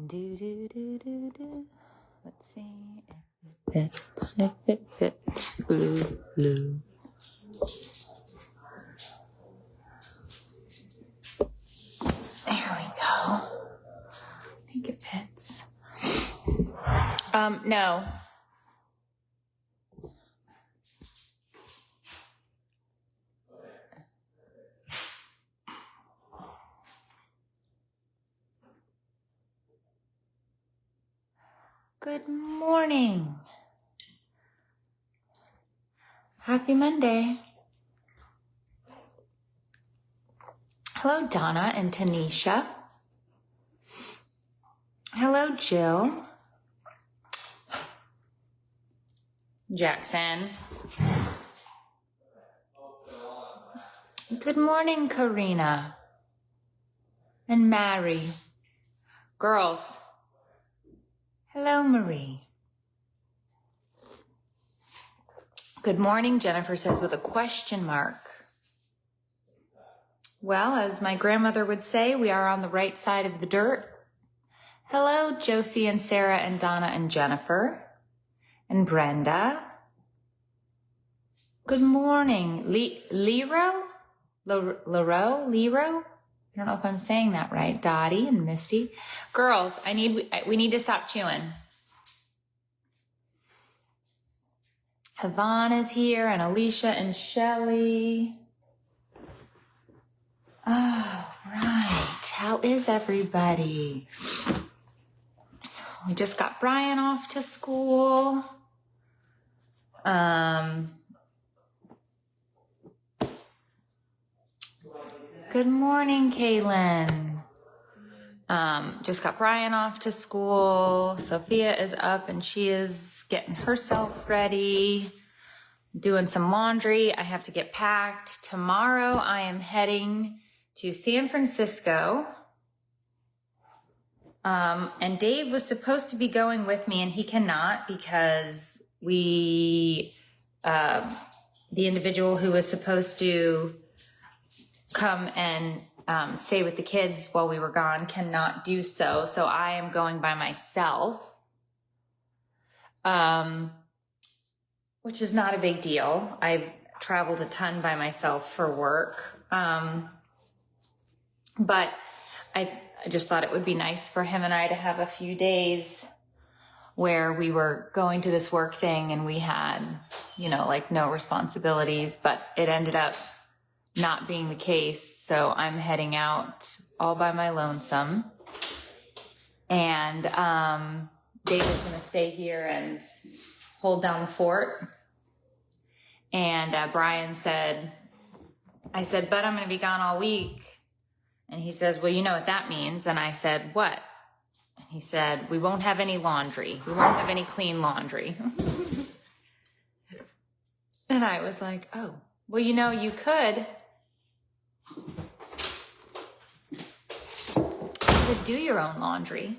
Do, do, do, do, do. Let's see if it fits. Blue, blue. There we go. I think it fits. No. Good morning. Happy Monday. Hello, Donna and Tanisha. Hello, Jill. Jackson. Good morning, Karina and Mary. Girls. Hello, Marie. Good morning, Jennifer says with a question mark. Well, as my grandmother would say, we are on the right side of the dirt. Hello, Josie and Sarah and Donna and Jennifer and Brenda. Good morning, Lero? I don't know if I'm saying that right. Dottie and Misty. Girls, we need to stop chewing. Yvonne is here and Alicia and Shelly. Oh, right. How is everybody? We just got Brian off to school. Good morning, Kaylin. Just got Brian off to school. Sophia is up and she is getting herself ready, doing some laundry. I have to get packed. Tomorrow I am heading to San Francisco. And Dave was supposed to be going with me and he cannot because the individual who was supposed to come and stay with the kids while we were gone cannot do so. So I am going by myself, which is not a big deal. I've traveled a ton by myself for work. But I just thought it would be nice for him and I to have a few days where we were going to this work thing and we had, like no responsibilities, but it ended up not being the case. So I'm heading out all by my lonesome. And Dave is going to stay here and hold down the fort. And Brian said, I said, but I'm going to be gone all week. And he says, well, you know what that means. And I said, what? And he said, we won't have any laundry. We won't have any clean laundry. And I was like, oh, well, you could do your own laundry.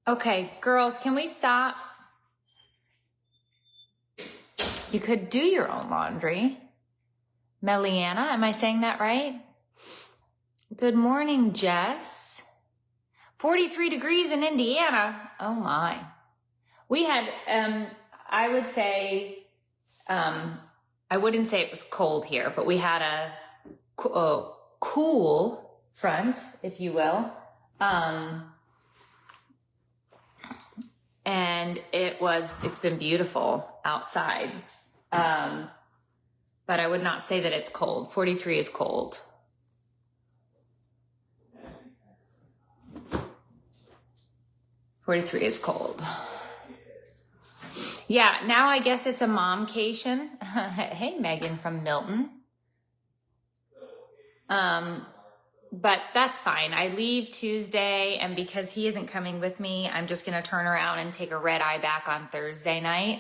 Okay, girls, can we stop? You could do your own laundry. Meliana, am I saying that right? Good morning, Jess. 43 degrees in Indiana. Oh my. We had, I would say, I wouldn't say it was cold here, but we had a cool front, if you will. And it's been beautiful outside. But I would not say that it's cold. 43 is cold. $43 is cold. Yeah, now I guess it's a momcation. Hey, Megan from Milton. But that's fine. I leave Tuesday, and because he isn't coming with me, I'm just going to turn around and take a red eye back on Thursday night.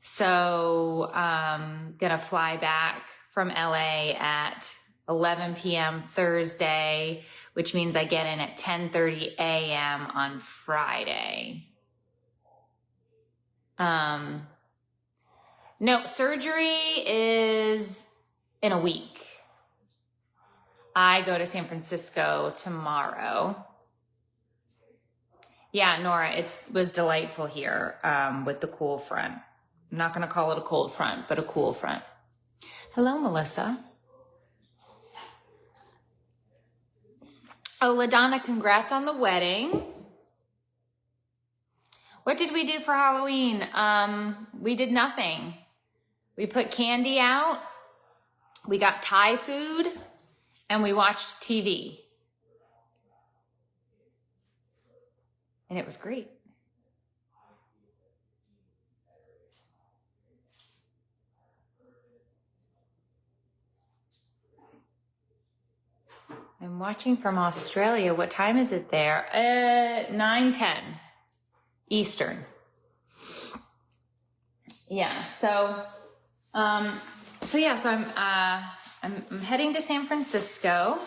So I'm going to fly back from LA at 11 p.m. Thursday, which means I get in at 10:30 a.m. on Friday. No, surgery is in a week. I go to San Francisco tomorrow. Yeah, Nora, it was delightful here with the cool front. I'm not going to call it a cold front, but a cool front. Hello, Melissa. Oh, LaDonna, congrats on the wedding. What did we do for Halloween? We did nothing. We put candy out. We got Thai food and we watched TV. And it was great. I'm watching from Australia. What time is it there? 9:10 Eastern. Yeah. So I'm heading to San Francisco,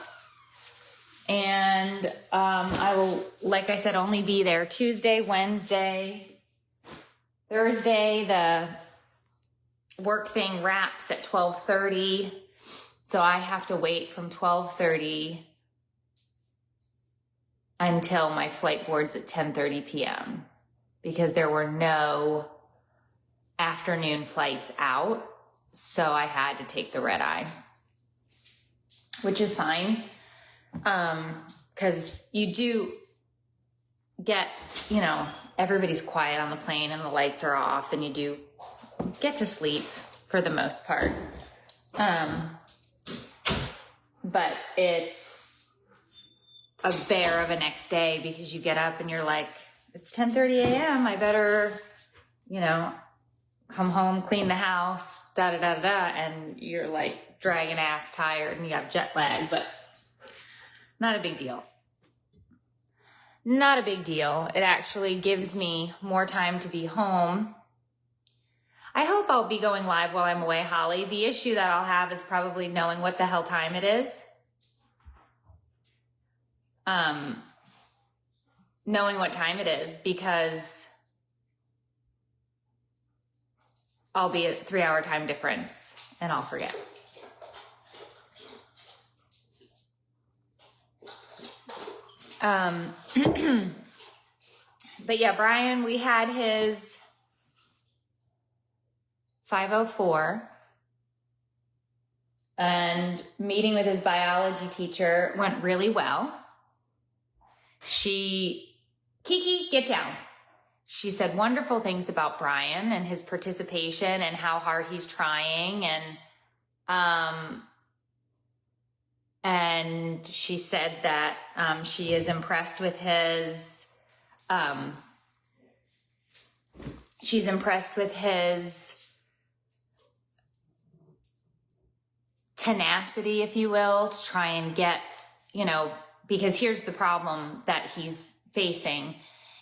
and I will, like I said, only be there Tuesday, Wednesday, Thursday. The work thing wraps at 12:30, so I have to wait from 12:30 until my flight boards at 10:30 p.m. because there were no afternoon flights out. So I had to take the red eye, which is fine. Cause you do get, everybody's quiet on the plane and the lights are off and you do get to sleep for the most part. But it's a bear of a next day because you get up and you're like, it's 10:30 a.m. I better, come home, clean the house, and you're like dragging ass tired and you have jet lag, but not a big deal. Not a big deal. It actually gives me more time to be home. I hope I'll be going live while I'm away, Holly. The issue that I'll have is probably knowing what the hell time it is. Knowing what time it is, because I'll be at 3-hour time difference and I'll forget. But yeah, Brian, we had his 504 and meeting with his biology teacher went really well. Kiki, get down. She said wonderful things about Brian and his participation and how hard he's trying. And she said that she is impressed with his tenacity, if you will, to try and get, because here's the problem that he's facing.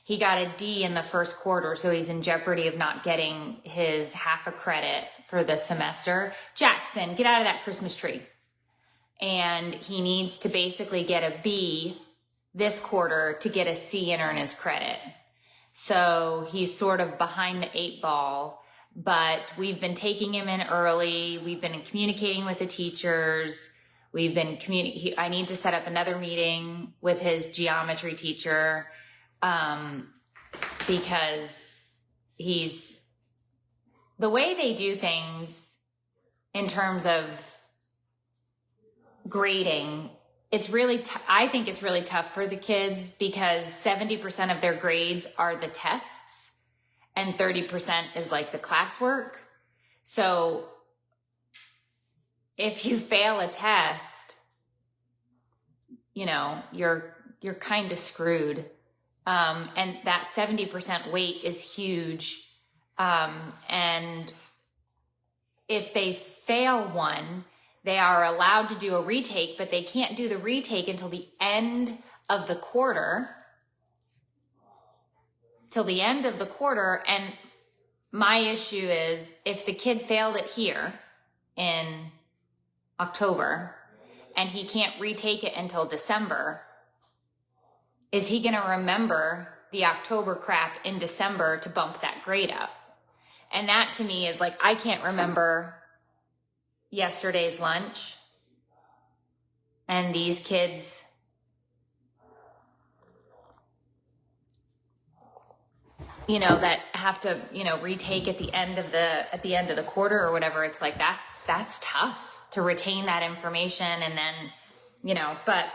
He got a D in the first quarter, so he's in jeopardy of not getting his half a credit for the semester. Jackson, get out of that Christmas tree. And he needs to basically get a B this quarter to get a C and earn his credit. So he's sort of behind the 8 ball, but we've been taking him in early. We've been communicating with the teachers. I need to set up another meeting with his geometry teacher, because the way they do things in terms of grading, I think it's really tough for the kids because 70% of their grades are the tests and 30% is like the classwork. So if you fail a test, you're kind of screwed. And that 70% weight is huge. And if they fail one, they are allowed to do a retake, but they can't do the retake until the end of the quarter. And my issue is if the kid failed it here in October and he can't retake it until December, is he going to remember the October crap in December to bump that grade up? And that to me is like, I can't remember yesterday's lunch and these kids, that have to, retake at the end of the quarter or whatever. It's like, that's tough to retain that information. And then, but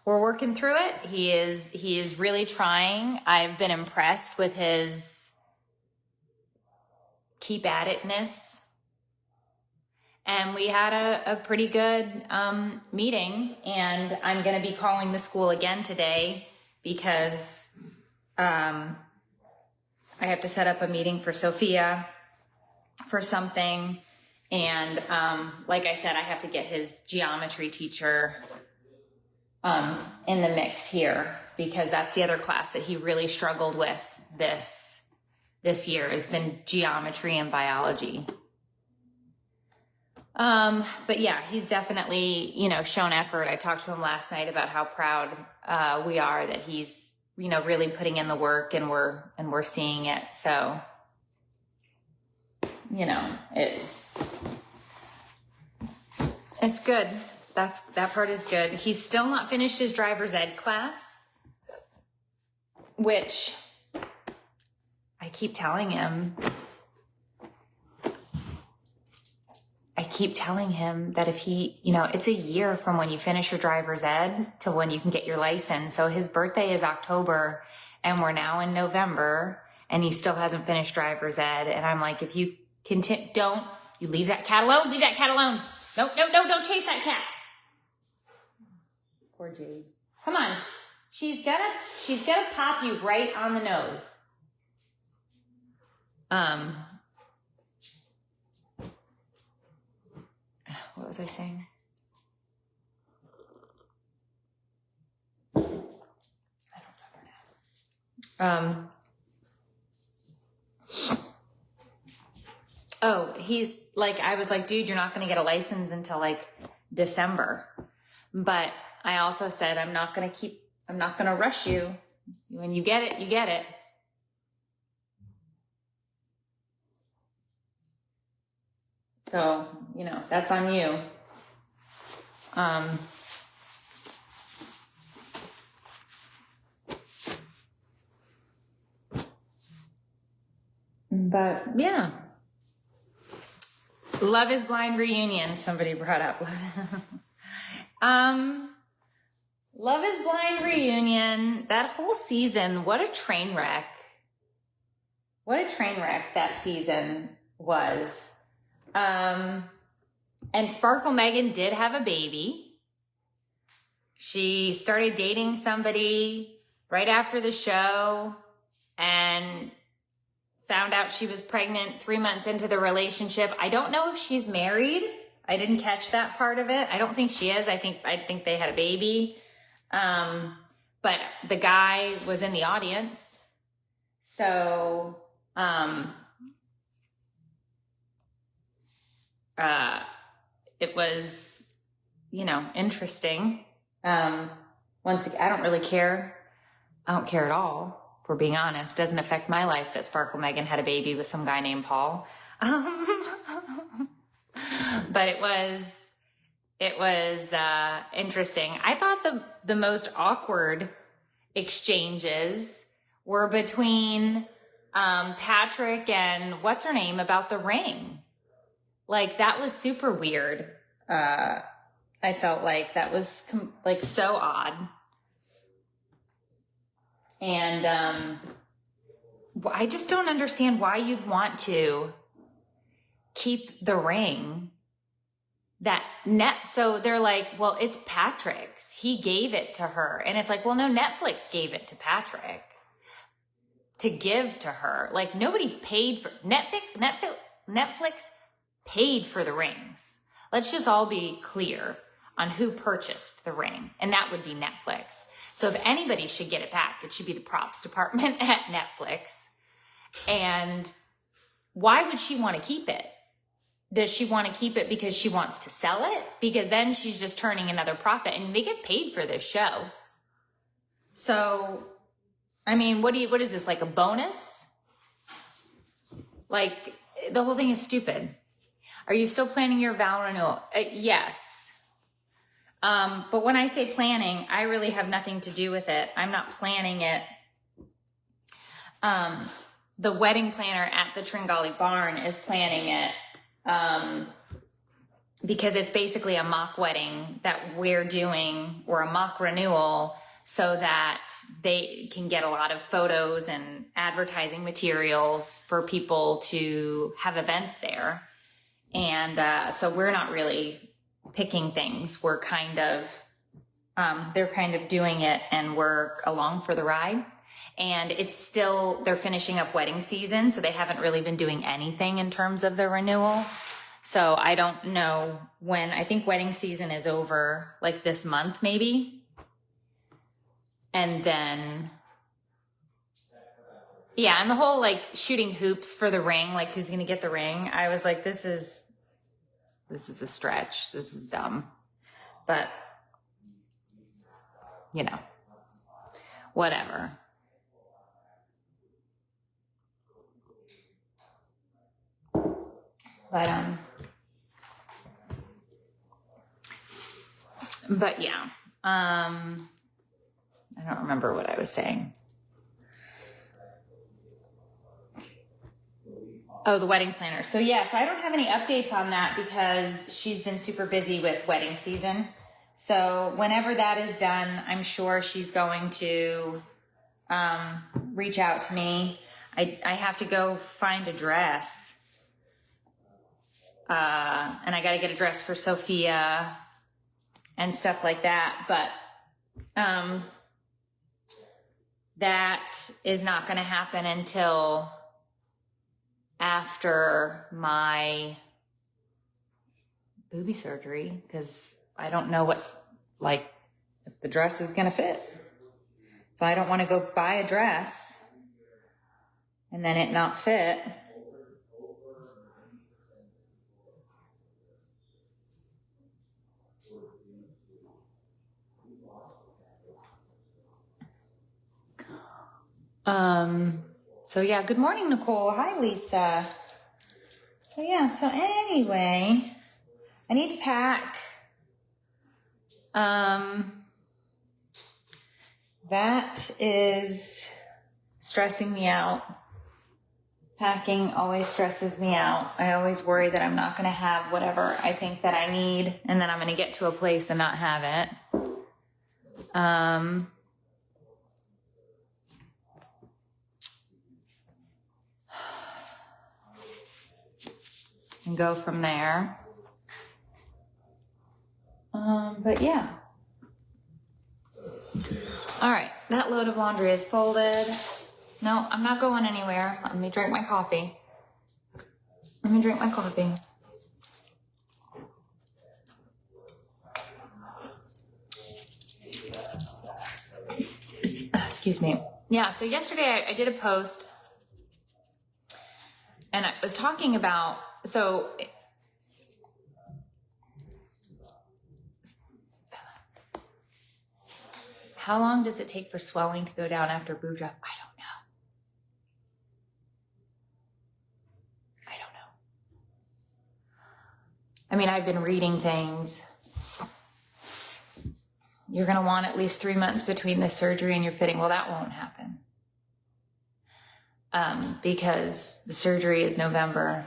we're working through it. He is really trying. I've been impressed with his keep at itness. And we had a pretty good meeting, and I'm going to be calling the school again today because I have to set up a meeting for Sophia for something. And like I said, I have to get his geometry teacher in the mix here, because that's the other class that he really struggled with this year, has been geometry and biology. But yeah, he's definitely, shown effort. I talked to him last night about how proud we are that he's, really putting in the work, and we're seeing it. So, it's good. That part is good. He's still not finished his driver's ed class, which I keep telling him that if he, it's a year from when you finish your driver's ed to when you can get your license. So his birthday is October, and we're now in November, and he still hasn't finished driver's ed. And I'm like, if you continue, you leave that cat alone. Leave that cat alone. No, don't chase that cat. Poor Jade. Come on. She's gonna pop you right on the nose. What was I saying? I don't remember now. He's like, I was like, dude, you're not going to get a license until like December. But I also said, I'm not going to rush you. When you get it, you get it. So, that's on you. But yeah. Love is Blind reunion, somebody brought up. Love is Blind reunion, that whole season, what a train wreck. What a train wreck that season was. And Sparkle Megan did have a baby. She started dating somebody right after the show and found out she was pregnant 3 months into the relationship. I don't know if she's married. I didn't catch that part of it. I don't think she is. I think they had a baby. But the guy was in the audience. So, it was, interesting. Once again, I don't really care. I don't care at all, for being honest. Doesn't affect my life that Sparkle Megan had a baby with some guy named Paul. But it was interesting. I thought the most awkward exchanges were between Patrick and what's her name about the ring. Like, that was super weird. I felt like that was so odd. And I just don't understand why you'd want to keep the ring. So they're like, well, it's Patrick's. He gave it to her. And it's like, well, no, Netflix gave it to Patrick to give to her. Like, nobody paid for Netflix paid for the rings. Let's just all be clear on who purchased the ring, and that would be Netflix. So if anybody should get it back, it should be the props department at Netflix. And why would she want to keep it? Does she want to keep it because she wants to sell it? Because then she's just turning another profit, and they get paid for this show. So, I mean, what is this, like a bonus? Like, the whole thing is stupid. Are you still planning your vow renewal? Yes. But when I say planning, I really have nothing to do with it. I'm not planning it. The wedding planner at the Tringali Barn is planning it. Because it's basically a mock wedding that we're doing, or a mock renewal, so that they can get a lot of photos and advertising materials for people to have events there. And so we're not really picking things. We're kind of, they're kind of doing it, and we're along for the ride. And it's still, they're finishing up wedding season, so they haven't really been doing anything in terms of the renewal. So I don't know when. I think wedding season is over like this month maybe. And then, yeah, and the whole like shooting hoops for the ring, like who's going to get the ring. I was like, this is a stretch. This is dumb. But, you know, whatever. But yeah, I don't remember what I was saying. Oh, the wedding planner. So yeah, so I don't have any updates on that because she's been super busy with wedding season. So whenever that is done, I'm sure she's going to reach out to me. I have to go find a dress. And I got to get a dress for Sophia and stuff like that. But that is not going to happen until after my booby surgery, because I don't know what's like, if the dress is going to fit. So I don't want to go buy a dress and then it not fit. So yeah, good morning, Nicole. Hi, Lisa. So yeah, so anyway, I need to pack. That is stressing me out. Packing always stresses me out. I always worry that I'm not going to have whatever I think that I need, and then I'm going to get to a place and not have it. And go from there. But yeah. All right, that load of laundry is folded. No, I'm not going anywhere. Let me drink my coffee. Excuse me. Yeah, so yesterday I did a post and I was talking about, so how long does it take for swelling to go down after boob job? I don't know. I mean, I've been reading things. You're going to want at least 3 months between the surgery and your fitting. Well, that won't happen. Because the surgery is November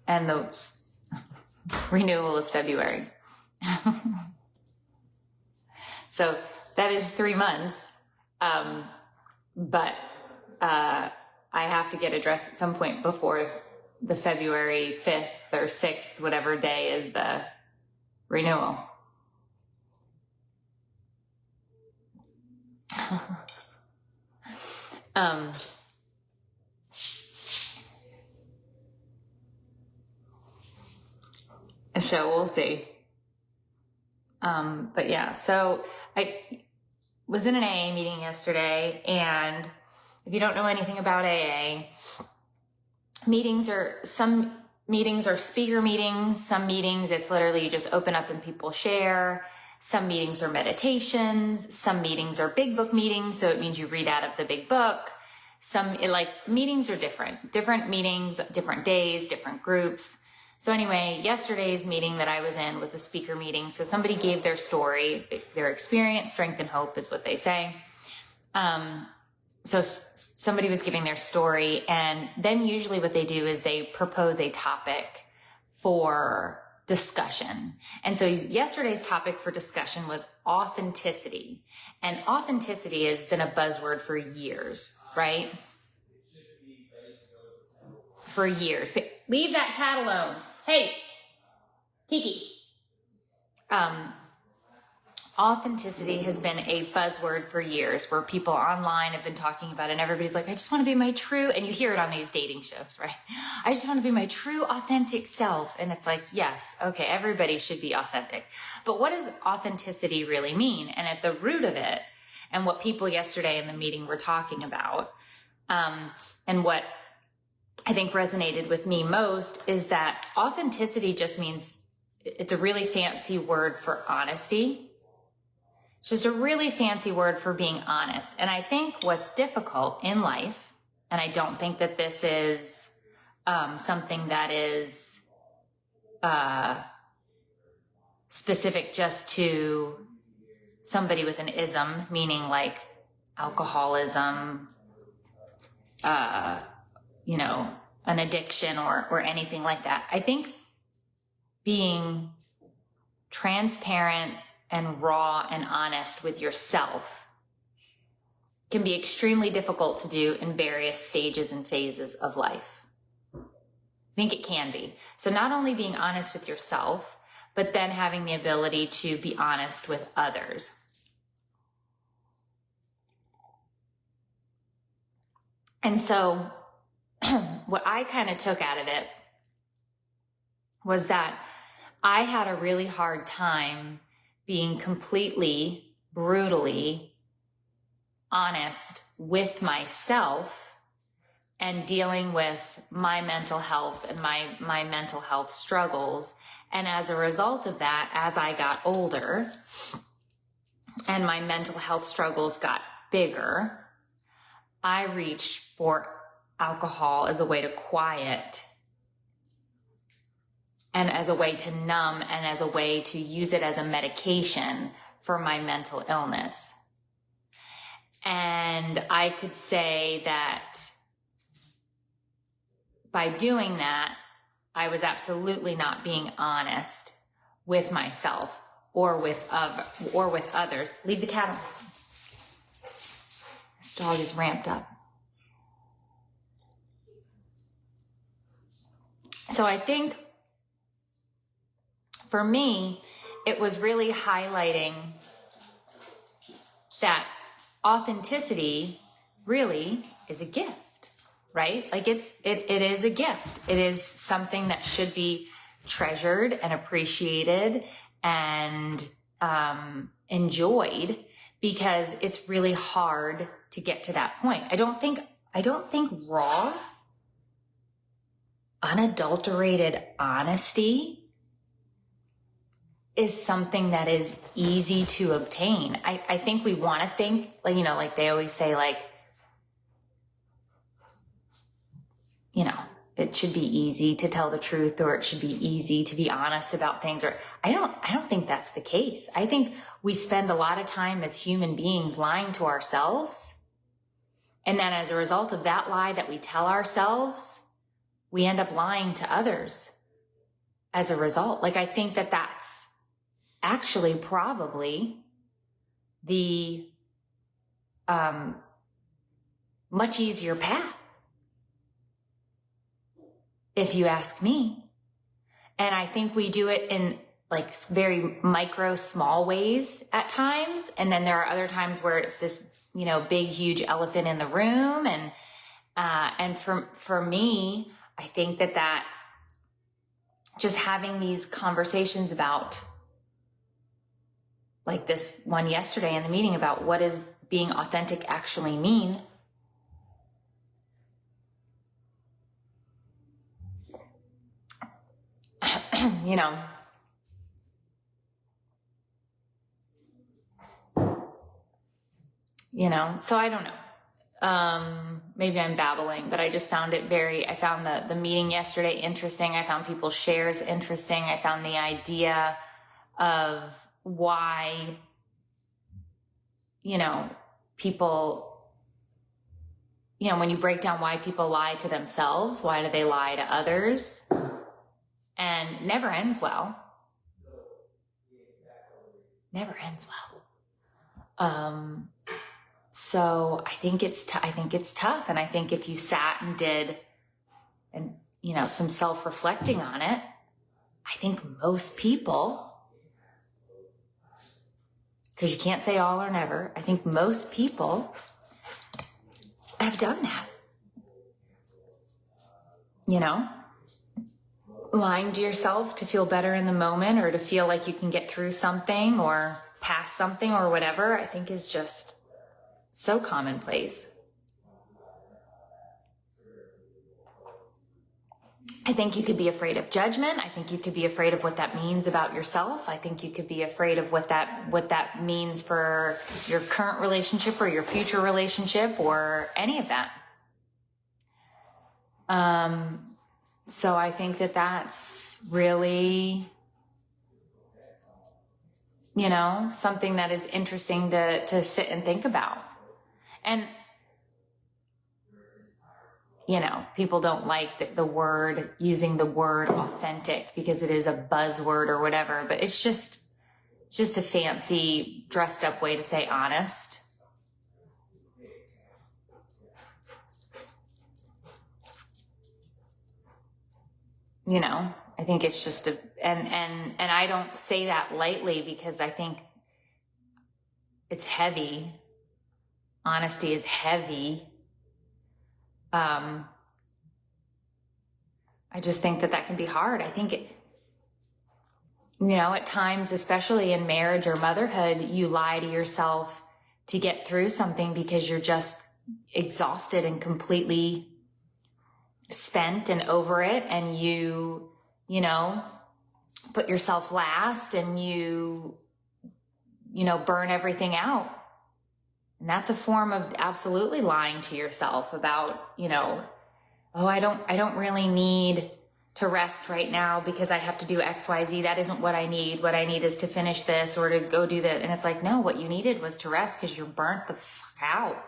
and the renewal is February. So that is 3 months. But I have to get a dress at some point before the February 5th or 6th, whatever day is the renewal. So we'll see. But yeah, so I was in an AA meeting yesterday, and if you don't know anything about AA, some meetings are speaker meetings. Some meetings, it's literally you just open up and people share. Some meetings are meditations. Some meetings are big book meetings. So it means you read out of the big book. Meetings are different meetings, different days, different groups. So anyway, yesterday's meeting that I was in was a speaker meeting. So somebody gave their story, their experience, strength, and hope is what they say. So somebody was giving their story, and then usually what they do is they propose a topic for discussion. And so yesterday's topic for discussion was authenticity. And authenticity has been a buzzword for years, right? For years. Leave that cat alone. Hey, Kiki. Authenticity has been a buzzword for years, where people online have been talking about it, and everybody's like, I just want to be my true, and you hear it on these dating shows, right? I just want to be my true authentic self. And it's like, yes, okay, everybody should be authentic. But what does authenticity really mean? And at the root of it, and what people yesterday in the meeting were talking about, and what I think resonated with me most, is that authenticity just means, it's a really fancy word for honesty. It's just a really fancy word for being honest. And I think what's difficult in life, and I don't think that this is something that is specific just to somebody with an ism, meaning like alcoholism, you know, an addiction or anything like that. I think being transparent and raw and honest with yourself can be extremely difficult to do in various stages and phases of life. I think it can be. So not only being honest with yourself, but then having the ability to be honest with others. And so what I kind of took out of it was that I had a really hard time being completely, brutally honest with myself and dealing with my mental health and my mental health struggles. And as a result of that, as I got older and my mental health struggles got bigger, I reached for alcohol as a way to quiet and as a way to numb and as a way to use it as a medication for my mental illness. And I could say that by doing that, I was absolutely not being honest with myself or with others. Leave the cat alone. This dog is ramped up. So I think for me, it was really highlighting that authenticity really is a gift, right? Like it is a gift. It is something that should be treasured and appreciated and enjoyed, because it's really hard to get to that point. I don't think raw, unadulterated honesty is something that is easy to obtain. I think we want to think, like, you know, like they always say, like, you know, it should be easy to tell the truth, or it should be easy to be honest about things. Or I don't think that's the case. I think we spend a lot of time as human beings lying to ourselves. And then as a result of that lie that we tell ourselves, we end up lying to others as a result. Like, I think that that's actually probably the much easier path, if you ask me. And I think we do it in like very micro, small ways at times. And then there are other times where it's this, you know, big, huge elephant in the room. And for me, I think that just having these conversations about, like this one yesterday in the meeting, about what does being authentic actually mean? You know, so I don't know. maybe I'm babbling, but I just found it I found the meeting yesterday interesting. I found people's shares interesting. I found the idea of why, people, when you break down why people lie to themselves, why do they lie to others? And never ends well. Never ends well. So I think it's tough. And I think if you sat and did, some self-reflecting on it, I think most people, because you can't say all or never, I think most people have done that. Lying to yourself to feel better in the moment or to feel like you can get through something or past something or whatever, I think is just so commonplace. I think you could be afraid of judgment. I think you could be afraid of what that means about yourself. I think you could be afraid of what that means for your current relationship or your future relationship or any of that. So I think that's really, something that is interesting to sit and think about. And, people don't like using the word authentic because it is a buzzword or whatever, but it's just a fancy dressed up way to say honest. I think it's just and I don't say that lightly because I think it's heavy. Honesty is heavy. I just think that can be hard. I think at times, especially in marriage or motherhood, you lie to yourself to get through something because you're just exhausted and completely spent and over it, and you put yourself last and you burn everything out. And that's a form of absolutely lying to yourself about, I don't really need to rest right now because I have to do XYZ. That isn't what I need. What I need is to finish this or to go do that. And it's like, no, what you needed was to rest because you're burnt the fuck out.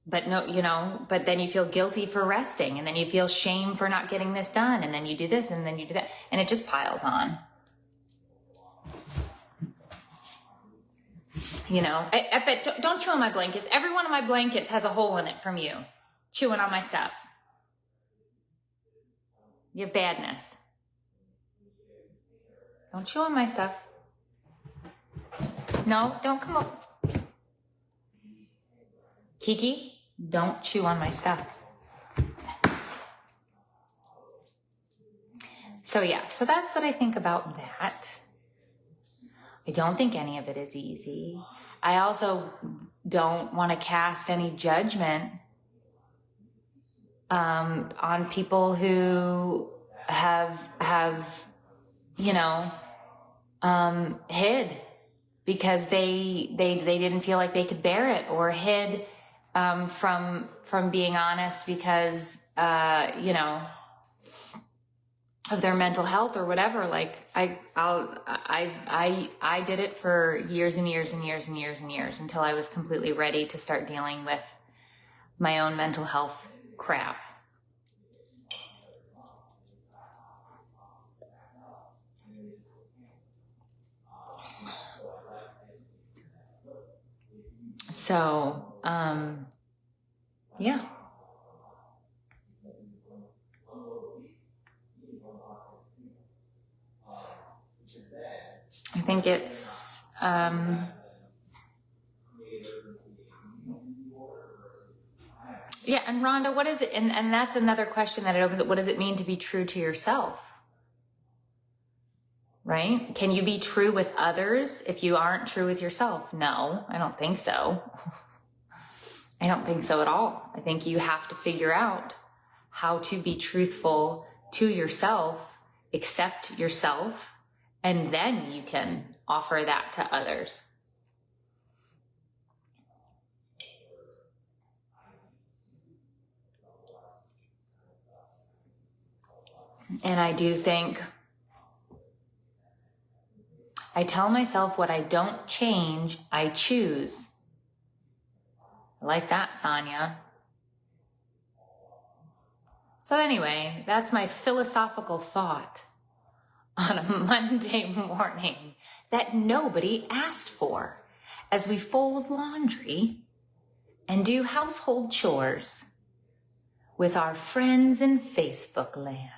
But no, but then you feel guilty for resting, and then you feel shame for not getting this done, and then you do this, and then you do that, and it just piles on. I bet, don't chew on my blankets. Every one of my blankets has a hole in it from you chewing on my stuff. You have badness. Don't chew on my stuff. No, don't come up. Kiki, don't chew on my stuff. So that's what I think about that. I don't think any of it is easy. I also don't want to cast any judgment on people who have hid because they didn't feel like they could bear it, or hid from being honest because of their mental health or whatever. Like I did it for years and years and years and years and years until I was completely ready to start dealing with my own mental health crap. So, yeah. I think it's, yeah. And Rhonda, what is it? And that's another question that it opens up. What does it mean to be true to yourself? Right? Can you be true with others if you aren't true with yourself? No, I don't think so. I don't think so at all. I think you have to figure out how to be truthful to yourself, accept yourself, and then you can offer that to others. And I do think I tell myself what I don't change, I choose. I like that, Sonia. So anyway, that's my philosophical thought on a Monday morning that nobody asked for as we fold laundry and do household chores with our friends in Facebook land.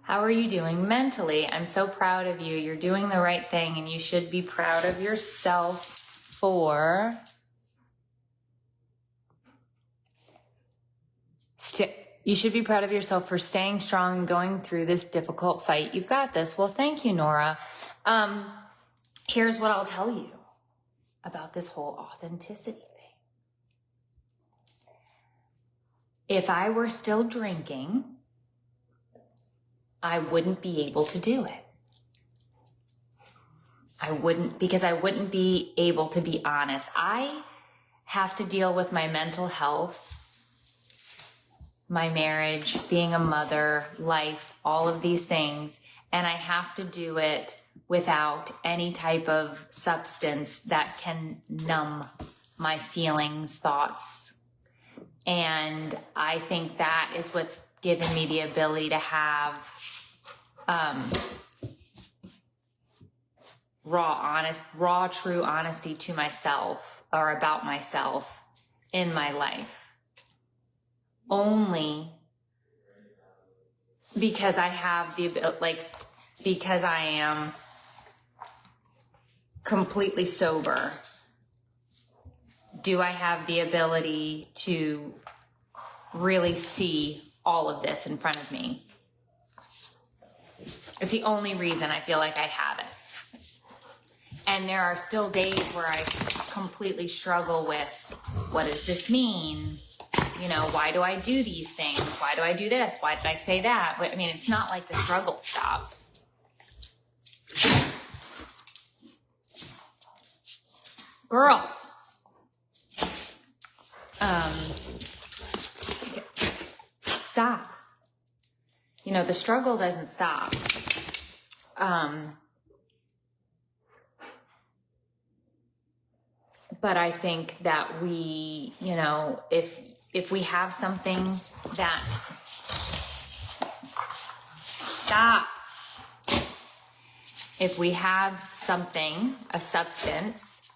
How are you doing mentally? I'm so proud of you. You're doing the right thing, and you should be proud of yourself for you should be proud of yourself for staying strong and going through this difficult fight. You've got this. Well, thank you, Nora. Here's what I'll tell you about this whole authenticity thing. If I were still drinking, I wouldn't be able to do it. Because I wouldn't be able to be honest. I have to deal with my mental health, my marriage, being a mother, life, all of these things. And I have to do it without any type of substance that can numb my feelings, thoughts. And I think that is what's given me the ability to have raw, true honesty to myself or about myself in my life. Only because I have the ability, because I am completely sober, do I have the ability to really see all of this in front of me. It's the only reason I feel like I have it. And there are still days where I completely struggle with, what does this mean? You know, why do I do these things? Why do I do this? Why did I say that? But I mean, it's not like the struggle stops. Girls. Stop. You know, the struggle doesn't stop. But I think that we, you know, if we have something that, stop. If we have something, a substance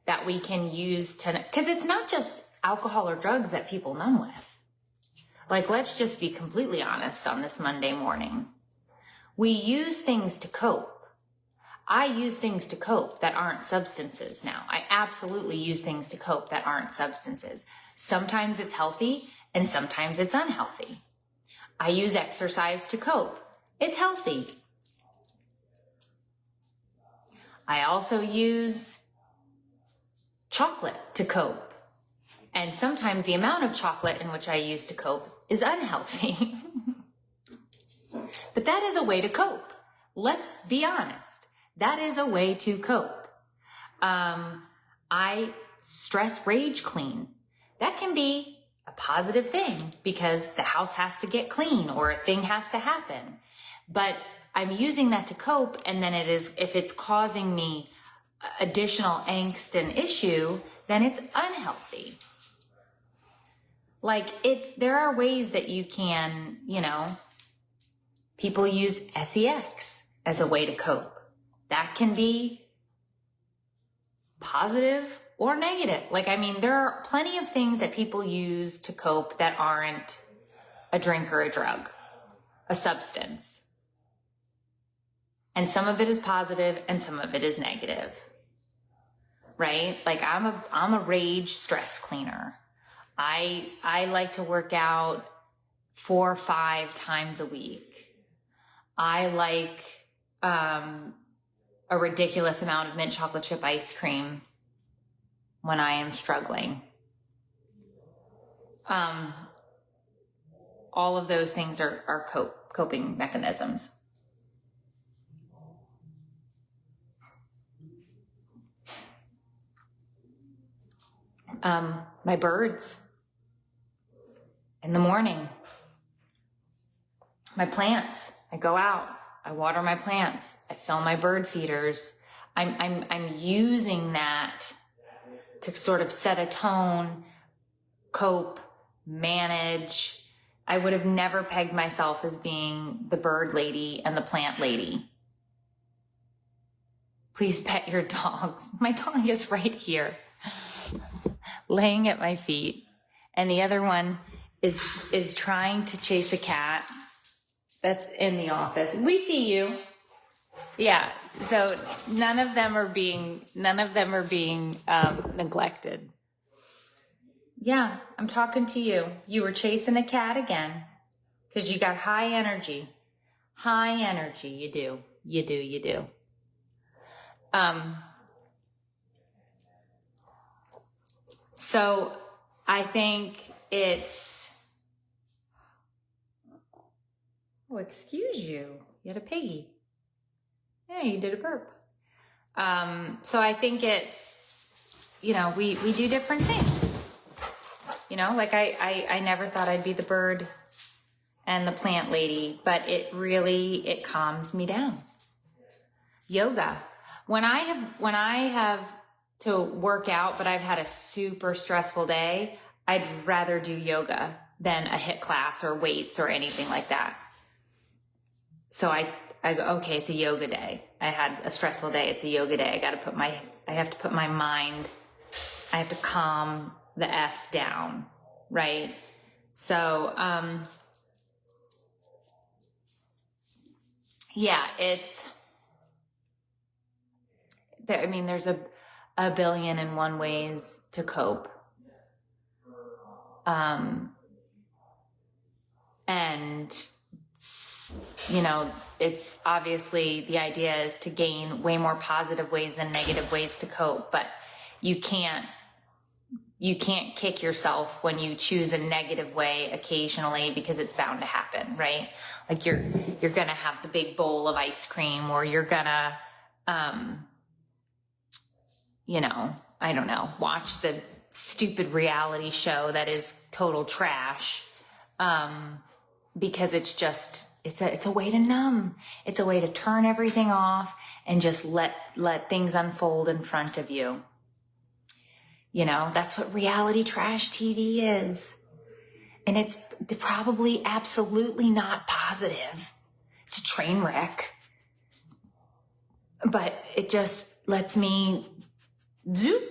that we can use to, because it's not just alcohol or drugs that people numb with. Like, let's just be completely honest on this Monday morning. We use things to cope. I use things to cope that aren't substances now. I absolutely use things to cope that aren't substances. Sometimes it's healthy and sometimes it's unhealthy. I use exercise to cope. It's healthy. I also use chocolate to cope. And sometimes the amount of chocolate in which I use to cope is unhealthy. But that is a way to cope. Let's be honest. That is a way to cope. I stress rage clean. That can be a positive thing because the house has to get clean or a thing has to happen. But I'm using that to cope, and then if it's causing me additional angst and issue, then it's unhealthy. Like, there are ways that you can, you know, people use sex as a way to cope. That can be positive or negative. Like, I mean, there are plenty of things that people use to cope that aren't a drink or a drug, a substance. And some of it is positive and some of it is negative, right? Like, I'm a rage stress cleaner. I like to work out 4 or 5 times a week. I like a ridiculous amount of mint chocolate chip ice cream when I am struggling. All of those things are coping mechanisms. My birds. in the morning. My plants, I go out, I water my plants, I fill my bird feeders. I'm using that to sort of set a tone, cope, manage. I would have never pegged myself as being the bird lady and the plant lady. Please pet your dogs. My dog is right here, laying at my feet. And the other one is trying to chase a cat that's in the office. We see you. Yeah. So none of them are being neglected. Yeah, I'm talking to you. You were chasing a cat again because you got high energy. High energy. You do. So I think it's, oh, excuse you. You had a piggy. Yeah, you did a burp. So I think it's, you know, we do different things. You know, like I never thought I'd be the bird and the plant lady, but it calms me down. Yoga. When I have to work out, but I've had a super stressful day, I'd rather do yoga than a HIIT class or weights or anything like that. So I go, okay, it's a yoga day. I had a stressful day. It's a yoga day. I have to put my mind, I have to calm the F down, right? So, yeah, there's a billion and one ways to cope. And, you know, it's obviously the idea is to gain way more positive ways than negative ways to cope, but you can't kick yourself when you choose a negative way occasionally because it's bound to happen, right? Like you're gonna have the big bowl of ice cream, or you're gonna, you know, I don't know, watch the stupid reality show that is total trash, because it's a way to numb. It's a way to turn everything off and just let things unfold in front of you. You know, that's what reality trash TV is. And it's probably absolutely not positive. It's a train wreck. But it just lets me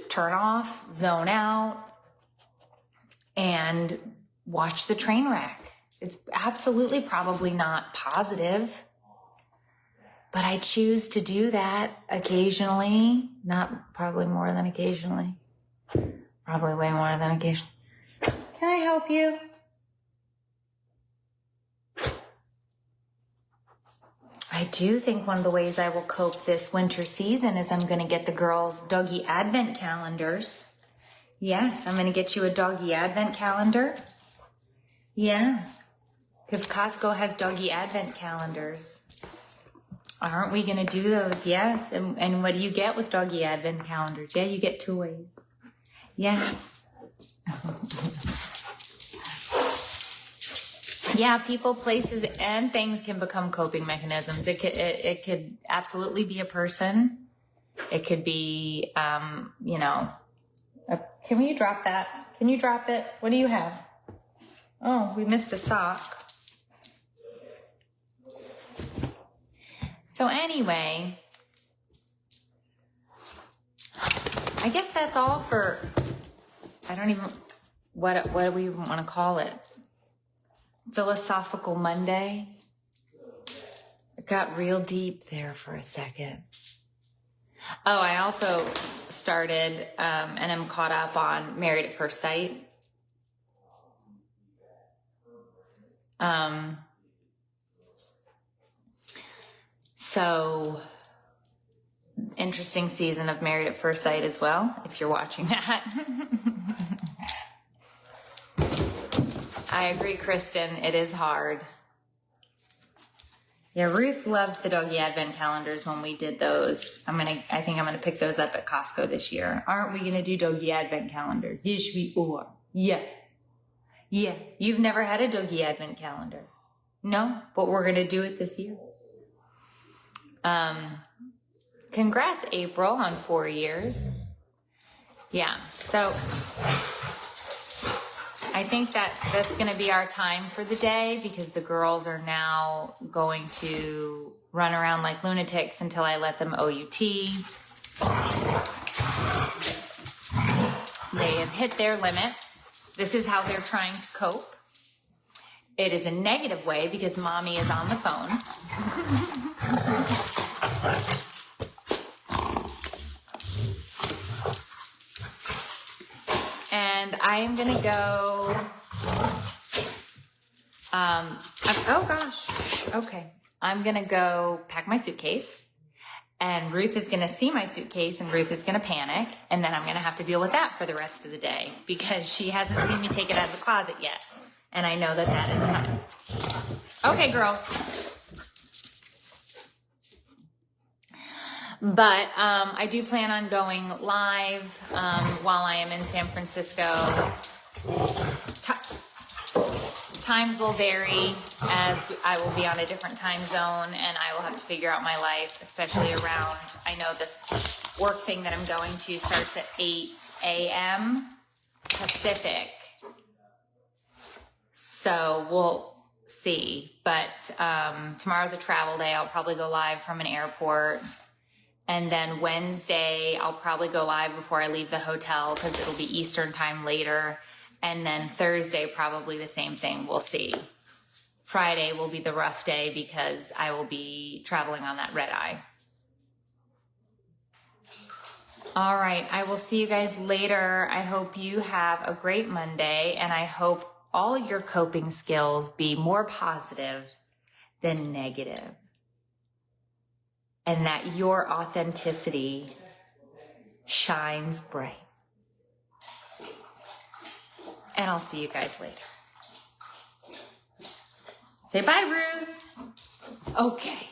turn off, zone out, and watch the train wreck. It's absolutely probably not positive, but I choose to do that occasionally, not probably more than occasionally, probably way more than occasionally. Can I help you? I do think one of the ways I will cope this winter season is I'm going to get the girls doggy advent calendars. Yes, I'm going to get you a doggy advent calendar. Yeah, because Costco has doggy advent calendars. Aren't we going to do those? Yes. And what do you get with doggy advent calendars? Yeah, you get toys. Yes. Yeah, people, places, and things can become coping mechanisms. It could absolutely be a person. It could be, you know, can you drop that? Can you drop it? What do you have? Oh, we missed a sock. So anyway, I guess that's all for, I don't even, what do we even want to call it? Philosophical Monday. It got real deep there for a second. Oh, I also started, and I'm caught up on Married at First Sight. So interesting season of Married at First Sight as well, if you're watching that. I agree, Kristen. It is hard. Yeah, Ruth loved the doggy advent calendars when we did those. I think I'm gonna pick those up at Costco this year. Aren't we gonna do doggy advent calendars? Yes, we are. Yeah. Yeah, you've never had a Doogie Advent calendar. No, but we're going to do it this year. Congrats, April, on 4 years. Yeah, so I think that's going to be our time for the day because the girls are now going to run around like lunatics until I let them OUT. They have hit their limit. This is how they're trying to cope. It is a negative way because mommy is on the phone. And I am going to go, oh gosh, okay. I'm going to go pack my suitcase. And Ruth is going to see my suitcase and Ruth is going to panic. And then I'm going to have to deal with that for the rest of the day because she hasn't seen me take it out of the closet yet. And I know that that is coming. Okay, girls. But I do plan on going live while I am in San Francisco. Times will vary as I will be on a different time zone and I will have to figure out my life, especially around, I know this work thing that I'm going to starts at 8 a.m. Pacific. So we'll see. But tomorrow's a travel day. I'll probably go live from an airport. And then Wednesday, I'll probably go live before I leave the hotel because it'll be Eastern time later. And then Thursday, probably the same thing. We'll see. Friday will be the rough day because I will be traveling on that red eye. All right. I will see you guys later. I hope you have a great Monday. And I hope all your coping skills be more positive than negative. And that your authenticity shines bright. And I'll see you guys later. Say bye, Ruth. Okay.